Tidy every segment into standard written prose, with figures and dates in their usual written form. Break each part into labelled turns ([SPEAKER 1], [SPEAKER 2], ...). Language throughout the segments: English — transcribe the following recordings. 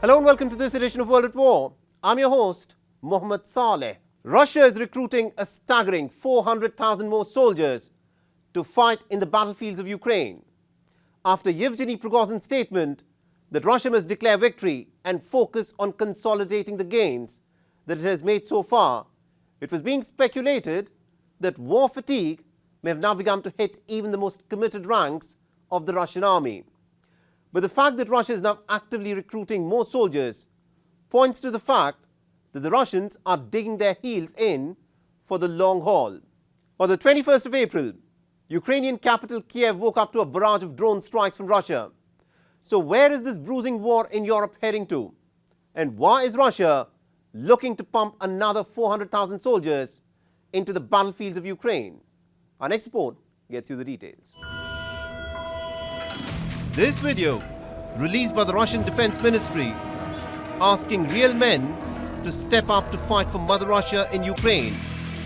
[SPEAKER 1] Hello and welcome to this edition of World at War. I'm your host, Mohammed Saleh. Russia is recruiting a staggering 400,000 more soldiers to fight in the battlefields of Ukraine. After Yevgeny Prigozhin's statement that Russia must declare victory and focus on consolidating the gains that it has made so far, it was being speculated that war fatigue may have now begun to hit even the most committed ranks of the Russian army. But the fact that Russia is now actively recruiting more soldiers points to the fact that the Russians are digging their heels in for the long haul. On the 21st of April, Ukrainian capital Kyiv woke up to a barrage of drone strikes from Russia. So where is this bruising war in Europe heading to? And why is Russia looking to pump another 400,000 soldiers into the battlefields of Ukraine? Our next report gets you the details. This video, released by the Russian Defense Ministry, asking real men to step up to fight for Mother Russia in Ukraine,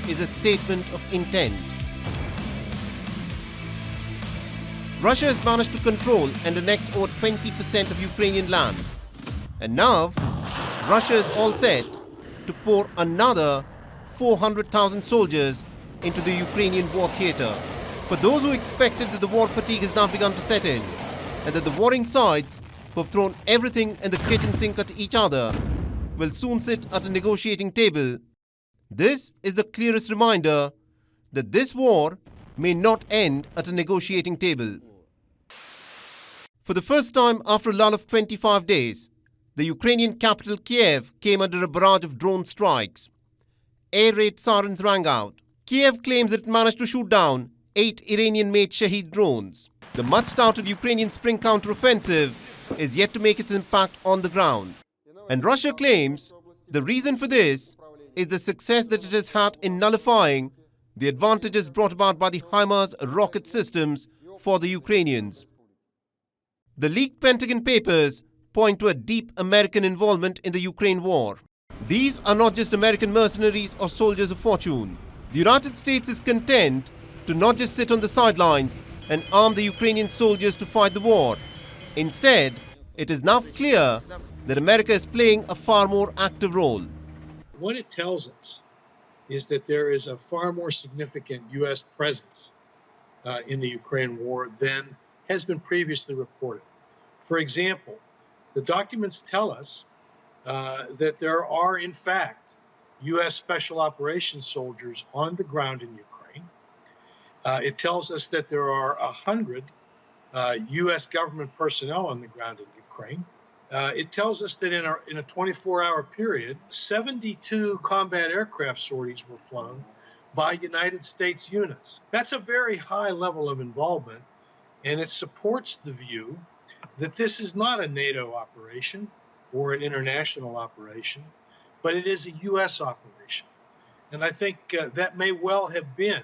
[SPEAKER 1] is a statement of intent. Russia has managed to control and annex over 20% of Ukrainian land. And now, Russia is all set to pour another 400,000 soldiers into the Ukrainian war theatre. For those who expected that the war fatigue has now begun to set in, and that the warring sides, who have thrown everything in the kitchen sink at each other, will soon sit at a negotiating table, this is the clearest reminder that this war may not end at a negotiating table. For the first time after a lull of 25 days, the Ukrainian capital Kyiv came under a barrage of drone strikes. Air raid sirens rang out. Kyiv claims that it managed to shoot down 8 Iranian-made Shahed drones. The much-touted Ukrainian spring counteroffensive is yet to make its impact on the ground. And Russia claims the reason for this is the success that it has had in nullifying the advantages brought about by the HIMARS rocket systems for the Ukrainians. The leaked Pentagon papers point to a deep American involvement in the Ukraine war. These are not just American mercenaries or soldiers of fortune. The United States is content to not just sit on the sidelines and arm the Ukrainian soldiers to fight the war. Instead, it is now clear that America is playing a far more active role.
[SPEAKER 2] What it tells us is that there is a far more significant U.S. presence in the Ukraine war than has been previously reported. For example, the documents tell us that there are, in fact, U.S. Special Operations soldiers on the ground in Ukraine. It tells us that there are 100 U.S. government personnel on the ground in Ukraine. It tells us that in a 24-hour period, 72 combat aircraft sorties were flown by United States units. That's a very high level of involvement, and it supports the view that this is not a NATO operation or an international operation, but it is a U.S. operation. And I think that may well have been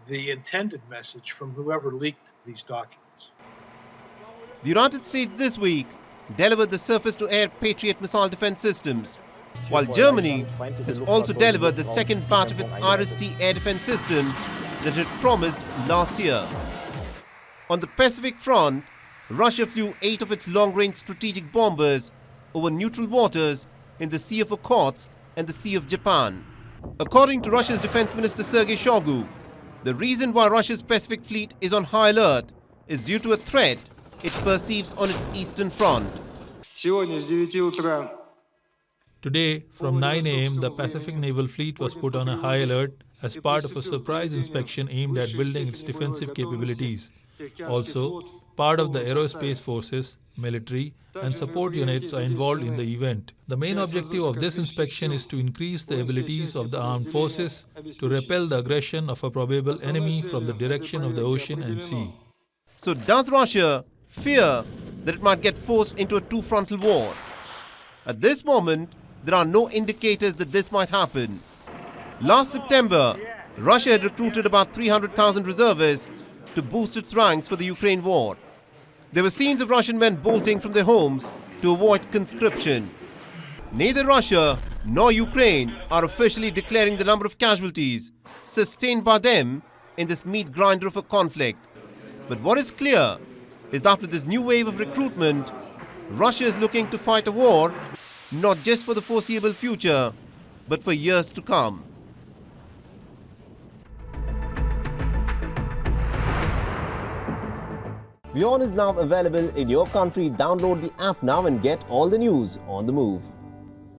[SPEAKER 2] the intended message from whoever leaked these documents.
[SPEAKER 1] The United States this week delivered the surface-to-air Patriot missile defense systems, while Germany has also delivered the second batch of its IRIS-T air defense systems that it promised last year. On the Pacific front, Russia flew 8 of its long-range strategic bombers over neutral waters in the Sea of Okhotsk and the Sea of Japan. According to Russia's Defense Minister Sergei Shoigu, the reason why Russia's Pacific Fleet is on high alert is due to a threat it perceives on its eastern front.
[SPEAKER 3] Today, from 9 a.m., the Pacific Naval Fleet was put on a high alert as part of a surprise inspection aimed at building its defensive capabilities. Also, part of the aerospace forces, military, and support units are involved in the event. The main objective of this inspection is to increase the abilities of the armed forces to repel the aggression of a probable enemy from the direction of the ocean and sea.
[SPEAKER 1] So does Russia fear that it might get forced into a two-frontal war? At this moment, there are no indicators that this might happen. Last September, Russia had recruited about 300,000 reservists to boost its ranks for the Ukraine war. There were scenes of Russian men bolting from their homes to avoid conscription. Neither Russia nor Ukraine are officially declaring the number of casualties sustained by them in this meat grinder of a conflict. But what is clear is that with this new wave of recruitment, Russia is looking to fight a war not just for the foreseeable future, but for years to come. WION is now available in your country. Download the app now and get all the news on the move.